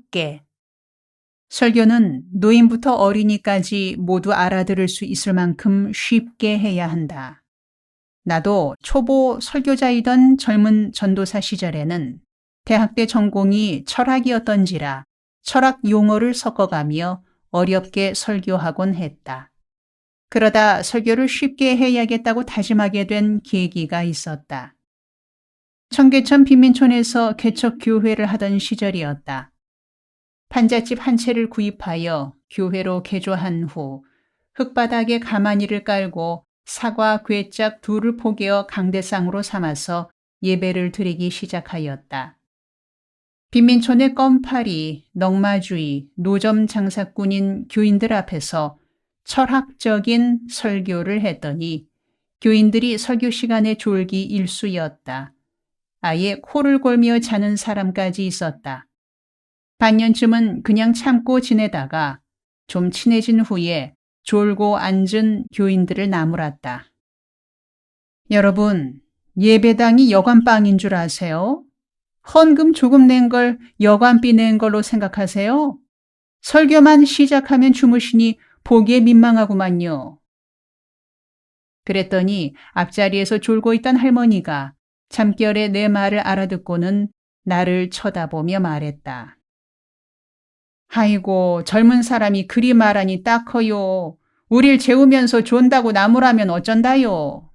즐겁게. 설교는 노인부터 어린이까지 모두 알아들을 수 있을 만큼 쉽게 해야 한다. 나도 초보 설교자이던 젊은 전도사 시절에는 대학 때 전공이 철학이었던지라 철학 용어를 섞어가며 어렵게 설교하곤 했다. 그러다 설교를 쉽게 해야겠다고 다짐하게 된 계기가 있었다. 청계천 빈민촌에서 개척교회를 하던 시절이었다. 판잣집 한 채를 구입하여 교회로 개조한 후 흙바닥에 가마니를 깔고 사과 괴짝 둘을 포개어 강대상으로 삼아서 예배를 드리기 시작하였다. 빈민촌의 껌파리, 넝마주의, 노점 장사꾼인 교인들 앞에서 철학적인 설교를 했더니 교인들이 설교 시간에 졸기 일쑤였다. 아예 코를 골며 자는 사람까지 있었다. 반년쯤은 그냥 참고 지내다가 좀 친해진 후에 졸고 앉은 교인들을 나무랐다. 여러분, 예배당이 여관방인 줄 아세요? 헌금 조금 낸 걸 여관비 낸 걸로 생각하세요? 설교만 시작하면 주무시니 보기에 민망하구만요. 그랬더니 앞자리에서 졸고 있던 할머니가 잠결에 내 말을 알아듣고는 나를 쳐다보며 말했다. 아이고, 젊은 사람이 그리 말하니 딱 커요. 우릴 재우면서 존다고 나무라면 어쩐다요.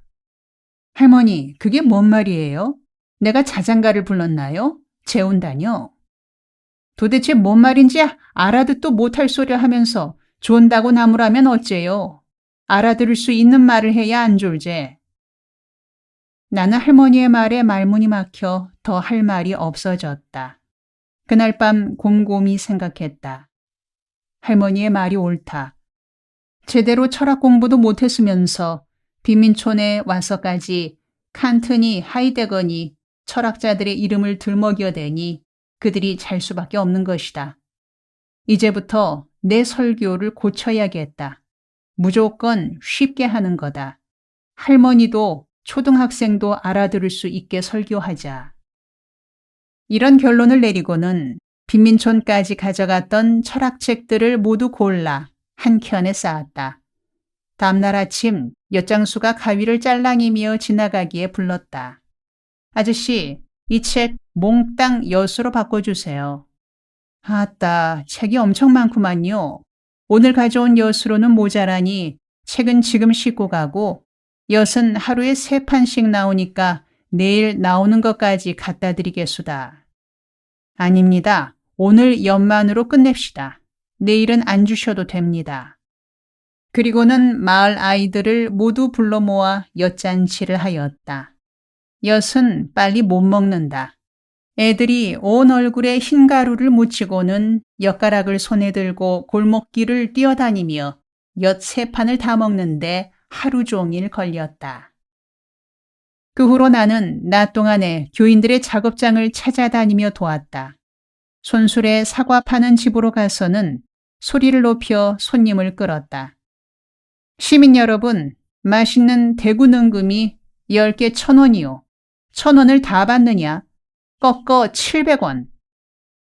할머니, 그게 뭔 말이에요? 내가 자장가를 불렀나요? 재운다뇨? 도대체 뭔 말인지 알아듣도 못할 소리를 하면서 존다고 나무라면 어째요? 알아들을 수 있는 말을 해야 안 졸제. 나는 할머니의 말에 말문이 막혀 더 할 말이 없어졌다. 그날 밤 곰곰이 생각했다. 할머니의 말이 옳다. 제대로 철학 공부도 못했으면서 빈민촌에 와서까지 칸트니 하이데거니 철학자들의 이름을 들먹여대니 그들이 잘 수밖에 없는 것이다. 이제부터 내 설교를 고쳐야겠다. 무조건 쉽게 하는 거다. 할머니도 초등학생도 알아들을 수 있게 설교하자. 이런 결론을 내리고는 빈민촌까지 가져갔던 철학책들을 모두 골라 한 켠에 쌓았다. 다음날 아침 엿장수가 가위를 짤랑이며 지나가기에 불렀다. 아저씨, 이 책 몽땅 엿으로 바꿔주세요. 아따, 책이 엄청 많구만요. 오늘 가져온 엿으로는 모자라니 책은 지금 싣고 가고 엿은 하루에 3판씩 나오니까 내일 나오는 것까지 갖다 드리겠수다. 아닙니다. 오늘 엿만으로 끝냅시다. 내일은 안 주셔도 됩니다. 그리고는 마을 아이들을 모두 불러 모아 엿잔치를 하였다. 엿은 빨리 못 먹는다. 애들이 온 얼굴에 흰 가루를 묻히고는 엿가락을 손에 들고 골목길을 뛰어다니며 엿 3판을 다 먹는데 하루 종일 걸렸다. 그 후로 나는 낮 동안에 교인들의 작업장을 찾아다니며 도왔다. 손술에 사과 파는 집으로 가서는 소리를 높여 손님을 끌었다. 시민 여러분, 맛있는 대구 능금이 10개 1,000원이요. 1,000원을 다 받느냐? 꺾어 700원.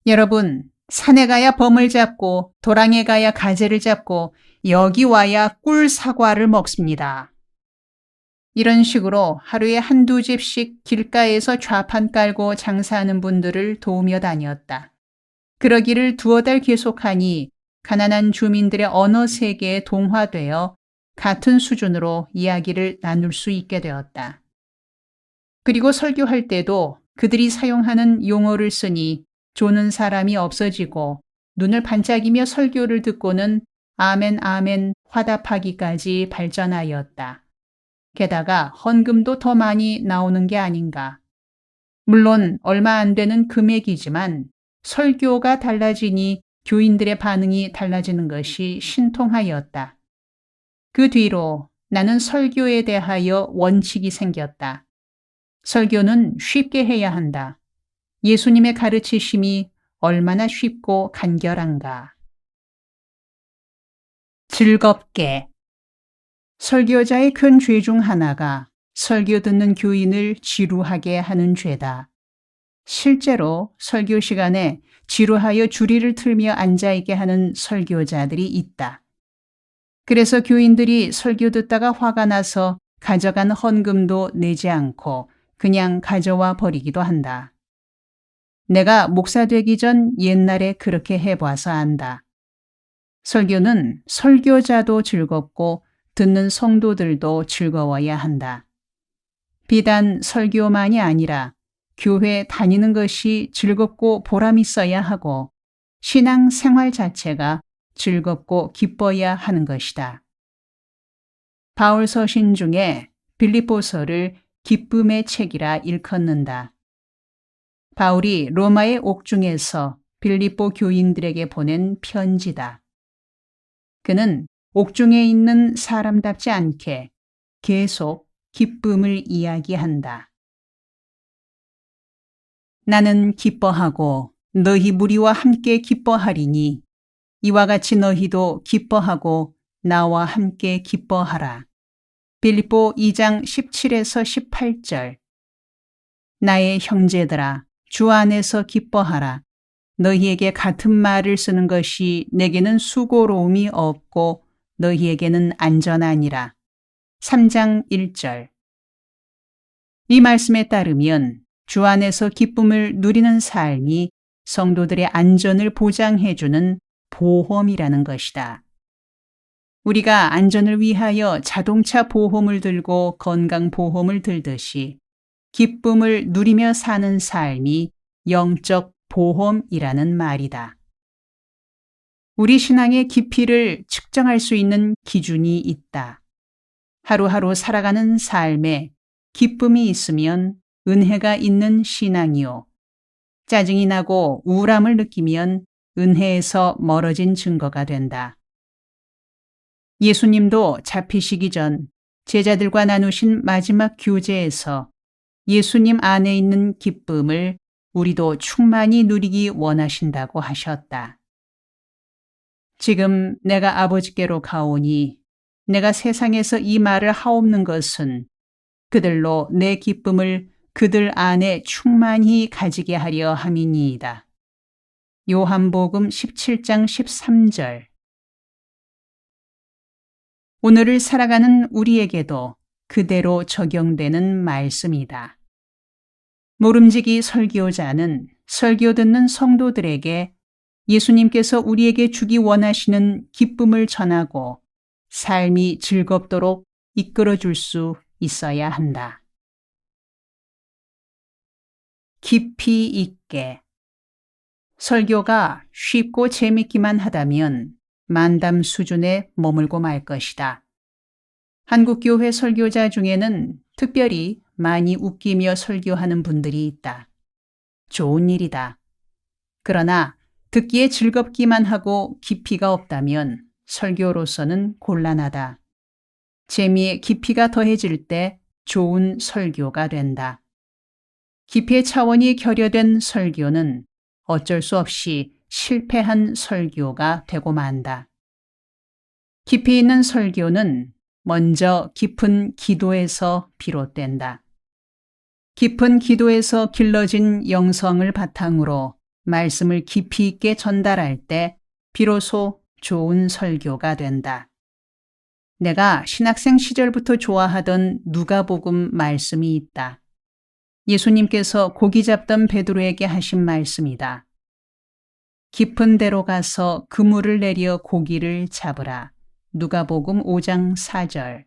여러분, 산에 가야 범을 잡고 도랑에 가야 가재를 잡고 여기 와야 꿀 사과를 먹습니다. 이런 식으로 하루에 한두 집씩 길가에서 좌판 깔고 장사하는 분들을 도우며 다녔다. 그러기를 2달 계속하니 가난한 주민들의 언어 세계에 동화되어 같은 수준으로 이야기를 나눌 수 있게 되었다. 그리고 설교할 때도 그들이 사용하는 용어를 쓰니 조는 사람이 없어지고 눈을 반짝이며 설교를 듣고는 아멘 아멘 화답하기까지 발전하였다. 게다가 헌금도 더 많이 나오는 게 아닌가. 물론 얼마 안 되는 금액이지만 설교가 달라지니 교인들의 반응이 달라지는 것이 신통하였다. 그 뒤로 나는 설교에 대하여 원칙이 생겼다. 설교는 쉽게 해야 한다. 예수님의 가르치심이 얼마나 쉽고 간결한가. 즐겁게. 설교자의 큰 죄 중 하나가 설교 듣는 교인을 지루하게 하는 죄다. 실제로 설교 시간에 지루하여 주리를 틀며 앉아있게 하는 설교자들이 있다. 그래서 교인들이 설교 듣다가 화가 나서 가져간 헌금도 내지 않고 그냥 가져와 버리기도 한다. 내가 목사 되기 전 옛날에 그렇게 해봐서 안다. 설교는 설교자도 즐겁고 듣는 성도들도 즐거워야 한다. 비단 설교만이 아니라 교회 다니는 것이 즐겁고 보람 있어야 하고 신앙 생활 자체가 즐겁고 기뻐야 하는 것이다. 바울 서신 중에 빌립보서를 기쁨의 책이라 일컫는다. 바울이 로마의 옥중에서 빌립보 교인들에게 보낸 편지다. 그는 옥중에 있는 사람답지 않게 계속 기쁨을 이야기한다. 나는 기뻐하고 너희 무리와 함께 기뻐하리니 이와 같이 너희도 기뻐하고 나와 함께 기뻐하라. 빌립보 2장 17에서 18절. 나의 형제들아, 주 안에서 기뻐하라. 너희에게 같은 말을 쓰는 것이 내게는 수고로움이 없고 너희에게는 안전하니라. 3장 1절. 이 말씀에 따르면 주 안에서 기쁨을 누리는 삶이 성도들의 안전을 보장해주는 보험이라는 것이다. 우리가 안전을 위하여 자동차 보험을 들고 건강보험을 들듯이 기쁨을 누리며 사는 삶이 영적 보험이라는 말이다. 우리 신앙의 깊이를 측정할 수 있는 기준이 있다. 하루하루 살아가는 삶에 기쁨이 있으면 은혜가 있는 신앙이요. 짜증이 나고 우울함을 느끼면 은혜에서 멀어진 증거가 된다. 예수님도 잡히시기 전 제자들과 나누신 마지막 교제에서 예수님 안에 있는 기쁨을 우리도 충만히 누리기 원하신다고 하셨다. 지금 내가 아버지께로 가오니 내가 세상에서 이 말을 하옵는 것은 그들로 내 기쁨을 그들 안에 충만히 가지게 하려 함이니이다. 요한복음 17장 13절. 오늘을 살아가는 우리에게도 그대로 적용되는 말씀이다. 모름지기 설교자는 설교 듣는 성도들에게 예수님께서 우리에게 주기 원하시는 기쁨을 전하고 삶이 즐겁도록 이끌어줄 수 있어야 한다. 깊이 있게. 설교가 쉽고 재밌기만 하다면 만담 수준에 머물고 말 것이다. 한국교회 설교자 중에는 특별히 많이 웃기며 설교하는 분들이 있다. 좋은 일이다. 그러나 듣기에 즐겁기만 하고 깊이가 없다면 설교로서는 곤란하다. 재미에 깊이가 더해질 때 좋은 설교가 된다. 깊이의 차원이 결여된 설교는 어쩔 수 없이 실패한 설교가 되고 만다. 깊이 있는 설교는 먼저 깊은 기도에서 비롯된다. 깊은 기도에서 길러진 영성을 바탕으로 말씀을 깊이 있게 전달할 때 비로소 좋은 설교가 된다. 내가 신학생 시절부터 좋아하던 누가복음 말씀이 있다. 예수님께서 고기 잡던 베드로에게 하신 말씀이다. 깊은 데로 가서 그물을 내려 고기를 잡으라. 누가복음 5장 4절.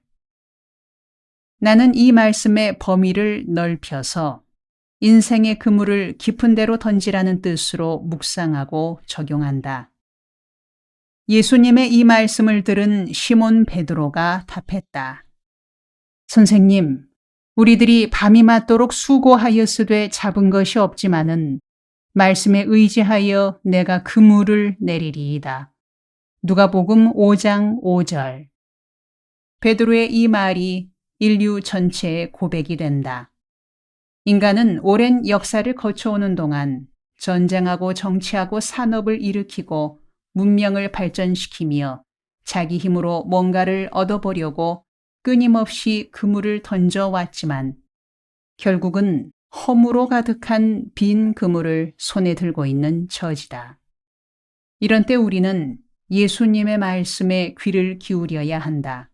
나는 이 말씀의 범위를 넓혀서 인생의 그물을 깊은 데로 던지라는 뜻으로 묵상하고 적용한다. 예수님의 이 말씀을 들은 시몬 베드로가 답했다. 선생님, 우리들이 밤이 맞도록 수고하였으되 잡은 것이 없지만은 말씀에 의지하여 내가 그물을 내리리이다. 누가복음 5장 5절. 베드로의 이 말이 인류 전체의 고백이 된다. 인간은 오랜 역사를 거쳐오는 동안 전쟁하고 정치하고 산업을 일으키고 문명을 발전시키며 자기 힘으로 뭔가를 얻어보려고 끊임없이 그물을 던져왔지만 결국은 허무로 가득한 빈 그물을 손에 들고 있는 처지다. 이런 때 우리는 예수님의 말씀에 귀를 기울여야 한다.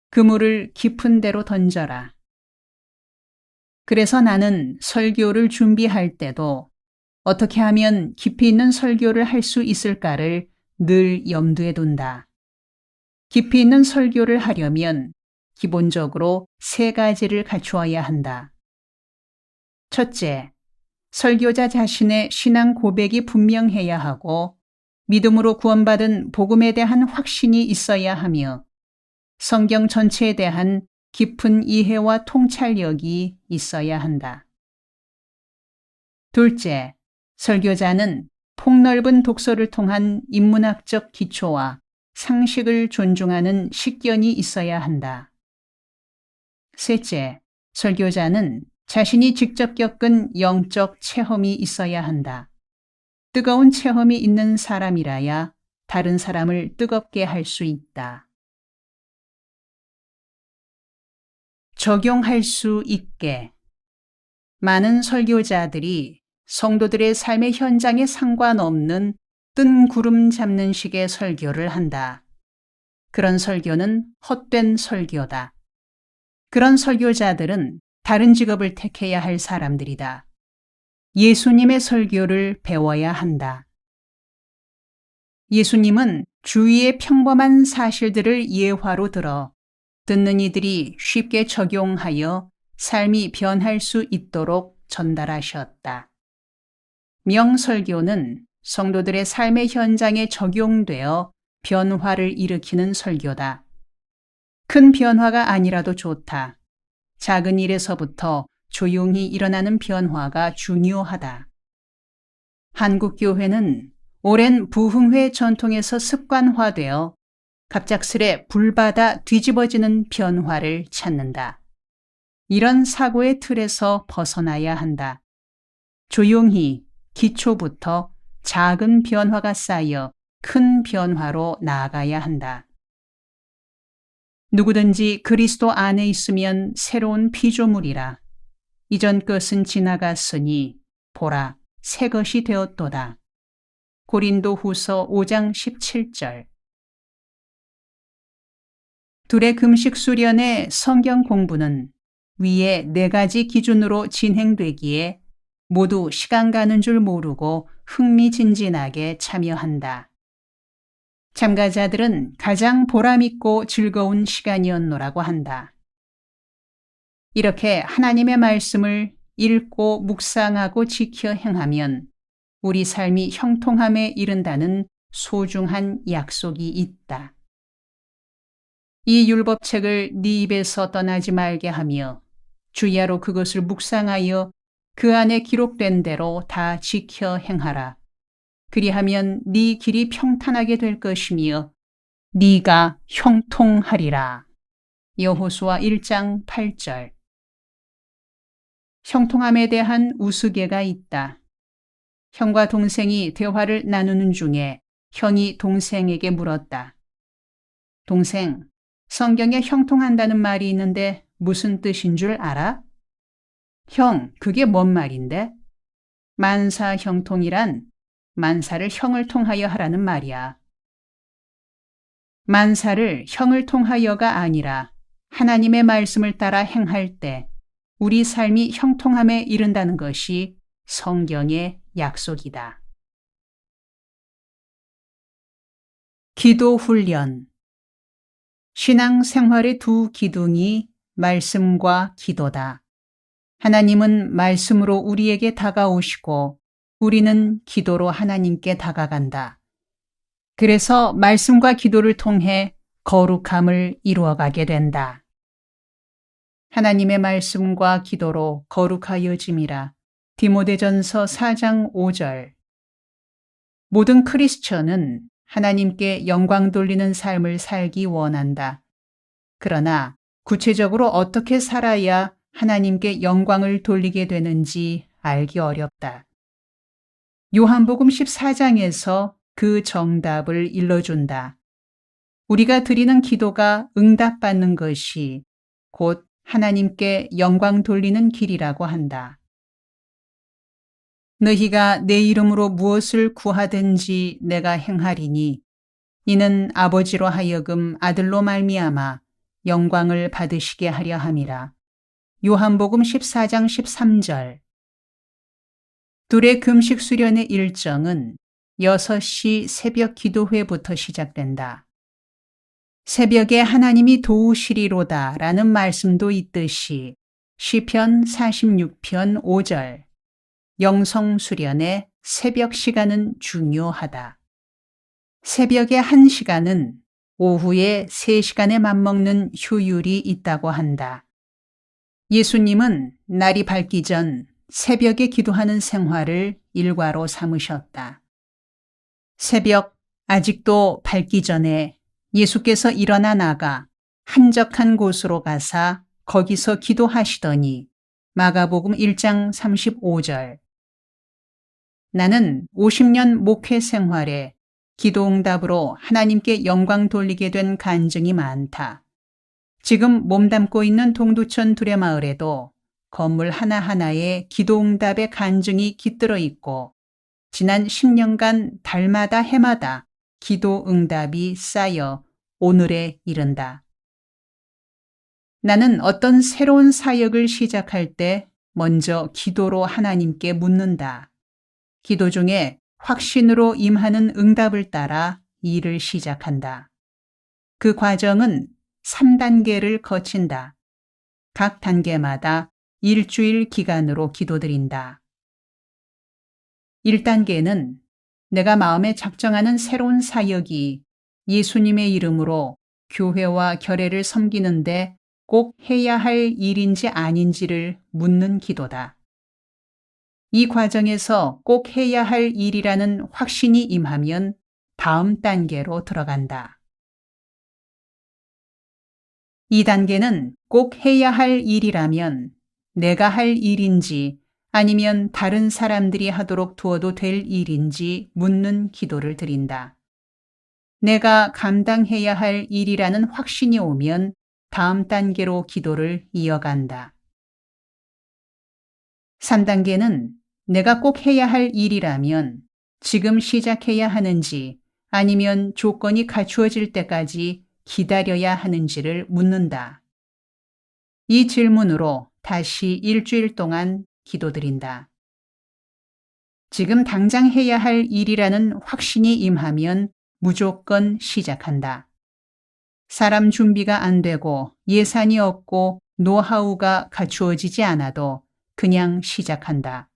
그물을 깊은 데로 던져라. 그래서 나는 설교를 준비할 때도 어떻게 하면 깊이 있는 설교를 할 수 있을까를 늘 염두에 둔다. 깊이 있는 설교를 하려면 기본적으로 3가지를 갖추어야 한다. 첫째, 설교자 자신의 신앙 고백이 분명해야 하고 믿음으로 구원받은 복음에 대한 확신이 있어야 하며 성경 전체에 대한 깊은 이해와 통찰력이 있어야 한다. 둘째, 설교자는 폭넓은 독서를 통한 인문학적 기초와 상식을 존중하는 식견이 있어야 한다. 셋째, 설교자는 자신이 직접 겪은 영적 체험이 있어야 한다. 뜨거운 체험이 있는 사람이라야 다른 사람을 뜨겁게 할 수 있다. 적용할 수 있게. 많은 설교자들이 성도들의 삶의 현장에 상관없는 뜬 구름 잡는 식의 설교를 한다. 그런 설교는 헛된 설교다. 그런 설교자들은 다른 직업을 택해야 할 사람들이다. 예수님의 설교를 배워야 한다. 예수님은 주위의 평범한 사실들을 예화로 들어 듣는 이들이 쉽게 적용하여 삶이 변할 수 있도록 전달하셨다. 명설교는 성도들의 삶의 현장에 적용되어 변화를 일으키는 설교다. 큰 변화가 아니라도 좋다. 작은 일에서부터 조용히 일어나는 변화가 중요하다. 한국교회는 오랜 부흥회 전통에서 습관화되어 갑작스레 불받아 뒤집어지는 변화를 찾는다. 이런 사고의 틀에서 벗어나야 한다. 조용히 기초부터 작은 변화가 쌓여 큰 변화로 나아가야 한다. 누구든지 그리스도 안에 있으면 새로운 피조물이라. 이전 것은 지나갔으니 보라, 새 것이 되었도다. 고린도후서 5장 17절. 둘의 금식 수련의 성경 공부는 위에 4가지 기준으로 진행되기에 모두 시간 가는 줄 모르고 흥미진진하게 참여한다. 참가자들은 가장 보람있고 즐거운 시간이었노라고 한다. 이렇게 하나님의 말씀을 읽고 묵상하고 지켜 행하면 우리 삶이 형통함에 이른다는 소중한 약속이 있다. 이 율법책을 네 입에서 떠나지 말게 하며 주야로 그것을 묵상하여 그 안에 기록된 대로 다 지켜 행하라. 그리하면 네 길이 평탄하게 될 것이며 네가 형통하리라. 여호수아 1장 8절. 형통함에 대한 우스개가 있다. 형과 동생이 대화를 나누는 중에 형이 동생에게 물었다. 동생, 성경에 형통한다는 말이 있는데 무슨 뜻인 줄 알아? 형, 그게 뭔 말인데? 만사 형통이란 만사를 형을 통하여 하라는 말이야. 만사를 형을 통하여가 아니라 하나님의 말씀을 따라 행할 때 우리 삶이 형통함에 이른다는 것이 성경의 약속이다. 기도 훈련. 신앙생활의 두 기둥이 말씀과 기도다. 하나님은 말씀으로 우리에게 다가오시고 우리는 기도로 하나님께 다가간다. 그래서 말씀과 기도를 통해 거룩함을 이루어가게 된다. 하나님의 말씀과 기도로 거룩하여짐이라. 디모데전서 4장 5절. 모든 크리스천은 하나님께 영광 돌리는 삶을 살기 원한다. 그러나 구체적으로 어떻게 살아야 하나님께 영광을 돌리게 되는지 알기 어렵다. 요한복음 14장에서 그 정답을 일러준다. 우리가 드리는 기도가 응답받는 것이 곧 하나님께 영광 돌리는 길이라고 한다. 너희가 내 이름으로 무엇을 구하든지 내가 행하리니 이는 아버지로 하여금 아들로 말미암아 영광을 받으시게 하려 함이라. 요한복음 14장 13절. 둘의 금식 수련의 일정은 6시 새벽 기도회부터 시작된다. 새벽에 하나님이 도우시리로다 라는 말씀도 있듯이 시편 46편 5절. 영성 수련의 새벽 시간은 중요하다. 새벽의 1시간은 오후에 3시간에 맞먹는 효율이 있다고 한다. 예수님은 날이 밝기 전 새벽에 기도하는 생활을 일과로 삼으셨다. 새벽 아직도 밝기 전에 예수께서 일어나 나가 한적한 곳으로 가사 거기서 기도하시더니 마가복음 1장 35절. 나는 50년 목회 생활에 기도응답으로 하나님께 영광 돌리게 된 간증이 많다. 지금 몸담고 있는 동두천 두레마을에도 건물 하나하나에 기도응답의 간증이 깃들어 있고 지난 10년간 달마다 해마다 기도응답이 쌓여 오늘에 이른다. 나는 어떤 새로운 사역을 시작할 때 먼저 기도로 하나님께 묻는다. 기도 중에 확신으로 임하는 응답을 따라 일을 시작한다. 그 과정은 3단계를 거친다. 각 단계마다 일주일 기간으로 기도드린다. 1단계는 내가 마음에 작정하는 새로운 사역이 예수님의 이름으로 교회와 결례를 섬기는데 꼭 해야 할 일인지 아닌지를 묻는 기도다. 이 과정에서 꼭 해야 할 일이라는 확신이 임하면 다음 단계로 들어간다. 2단계는 꼭 해야 할 일이라면 내가 할 일인지 아니면 다른 사람들이 하도록 두어도 될 일인지 묻는 기도를 드린다. 내가 감당해야 할 일이라는 확신이 오면 다음 단계로 기도를 이어간다. 3단계는 내가 꼭 해야 할 일이라면 지금 시작해야 하는지 아니면 조건이 갖추어질 때까지 기다려야 하는지를 묻는다. 이 질문으로 다시 일주일 동안 기도드린다. 지금 당장 해야 할 일이라는 확신이 임하면 무조건 시작한다. 사람 준비가 안 되고 예산이 없고 노하우가 갖추어지지 않아도 그냥 시작한다.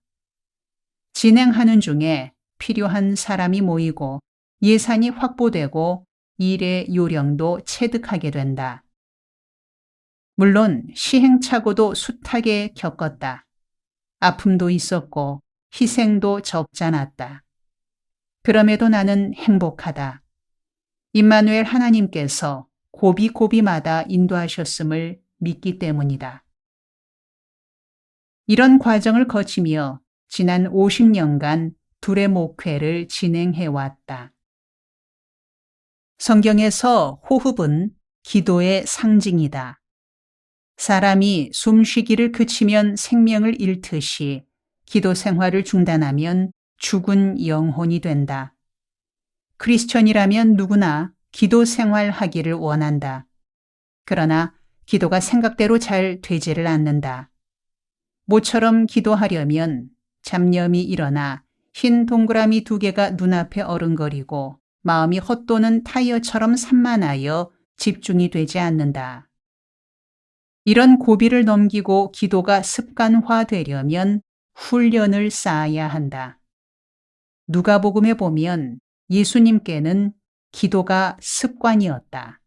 진행하는 중에 필요한 사람이 모이고 예산이 확보되고 일의 요령도 체득하게 된다. 물론 시행착오도 숱하게 겪었다. 아픔도 있었고 희생도 적잖았다. 그럼에도 나는 행복하다. 임마누엘 하나님께서 고비고비마다 인도하셨음을 믿기 때문이다. 이런 과정을 거치며 지난 50년간 둘의 목회를 진행해왔다. 성경에서 호흡은 기도의 상징이다. 사람이 숨쉬기를 그치면 생명을 잃듯이 기도 생활을 중단하면 죽은 영혼이 된다. 크리스천이라면 누구나 기도 생활하기를 원한다. 그러나 기도가 생각대로 잘 되지를 않는다. 모처럼 기도하려면 잡념이 일어나 흰 동그라미 2개가 눈앞에 어른거리고 마음이 헛도는 타이어처럼 산만하여 집중이 되지 않는다. 이런 고비를 넘기고 기도가 습관화되려면 훈련을 쌓아야 한다. 누가복음에 보면 예수님께는 기도가 습관이었다.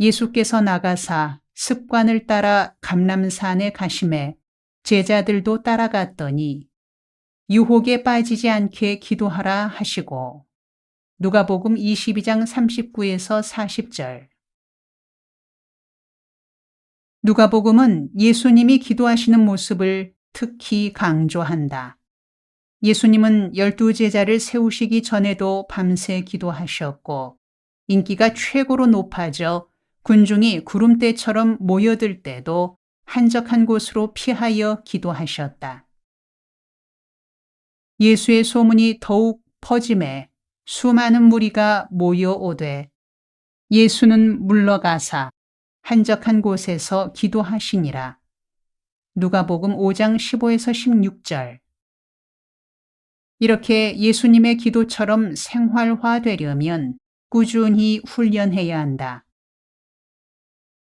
예수께서 나가사 습관을 따라 감람산에 가심에 제자들도 따라갔더니 유혹에 빠지지 않게 기도하라 하시고 누가복음 22장 39에서 40절. 누가복음은 예수님이 기도하시는 모습을 특히 강조한다. 예수님은 12제자를 세우시기 전에도 밤새 기도하셨고 인기가 최고로 높아져 군중이 구름대처럼 모여들 때도 한적한 곳으로 피하여 기도하셨다. 예수의 소문이 더욱 퍼짐에 수많은 무리가 모여오되 예수는 물러가사 한적한 곳에서 기도하시니라. 누가복음 5장 15에서 16절. 이렇게 예수님의 기도처럼 생활화되려면 꾸준히 훈련해야 한다.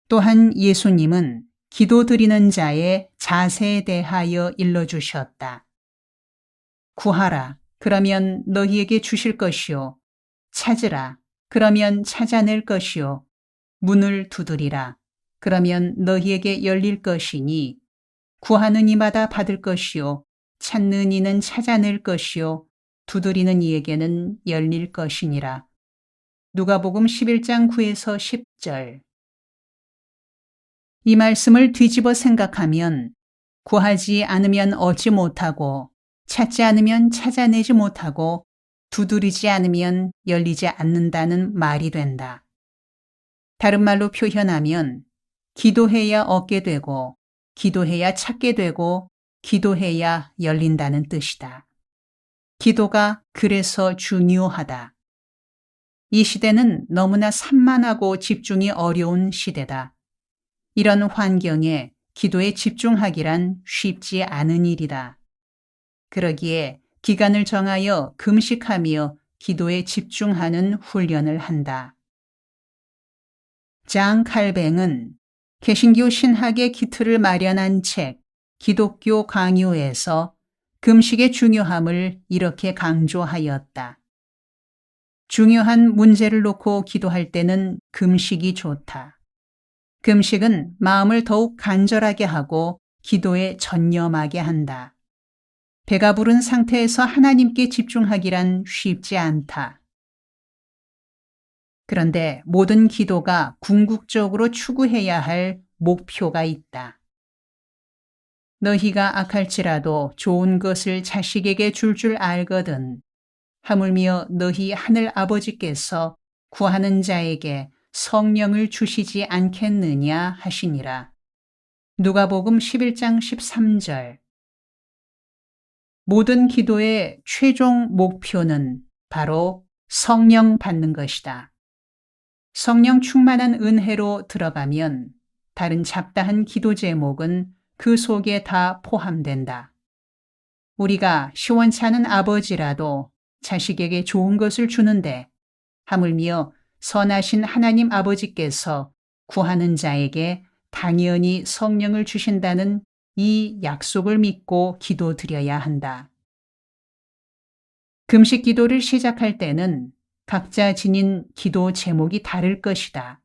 또한 예수님은 기도드리는 자의 자세에 대하여 일러주셨다. 구하라, 그러면 너희에게 주실 것이요. 찾으라, 그러면 찾아낼 것이요. 문을 두드리라, 그러면 너희에게 열릴 것이니 구하는 이마다 받을 것이요. 찾는 이는 찾아낼 것이요. 두드리는 이에게는 열릴 것이니라. 누가복음 11장 9에서 10절. 이 말씀을 뒤집어 생각하면 구하지 않으면 얻지 못하고 찾지 않으면 찾아내지 못하고 두드리지 않으면 열리지 않는다는 말이 된다. 다른 말로 표현하면 기도해야 얻게 되고 기도해야 찾게 되고 기도해야 열린다는 뜻이다. 기도가 그래서 중요하다. 이 시대는 너무나 산만하고 집중이 어려운 시대다. 이런 환경에 기도에 집중하기란 쉽지 않은 일이다. 그러기에 기간을 정하여 금식하며 기도에 집중하는 훈련을 한다. 장 칼뱅은 개신교 신학의 기틀을 마련한 책 기독교 강요에서 금식의 중요함을 이렇게 강조하였다. 중요한 문제를 놓고 기도할 때는 금식이 좋다. 금식은 마음을 더욱 간절하게 하고 기도에 전념하게 한다. 배가 부른 상태에서 하나님께 집중하기란 쉽지 않다. 그런데 모든 기도가 궁극적으로 추구해야 할 목표가 있다. 너희가 악할지라도 좋은 것을 자식에게 줄 알거든. 하물며 너희 하늘 아버지께서 구하는 자에게 성령을 주시지 않겠느냐 하시니라. 누가복음 11장 13절. 모든 기도의 최종 목표는 바로 성령 받는 것이다. 성령 충만한 은혜로 들어가면 다른 잡다한 기도 제목은 그 속에 다 포함된다. 우리가 시원찮은 아버지라도 자식에게 좋은 것을 주는데 하물며 선하신 하나님 아버지께서 구하는 자에게 당연히 성령을 주신다는 이 약속을 믿고 기도드려야 한다. 금식 기도를 시작할 때는 각자 지닌 기도 제목이 다를 것이다.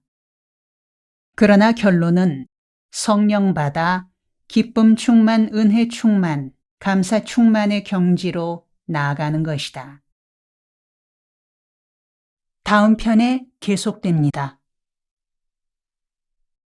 그러나 결론은 성령 받아 기쁨 충만, 은혜 충만, 감사 충만의 경지로 나아가는 것이다. 다음 편에 계속됩니다.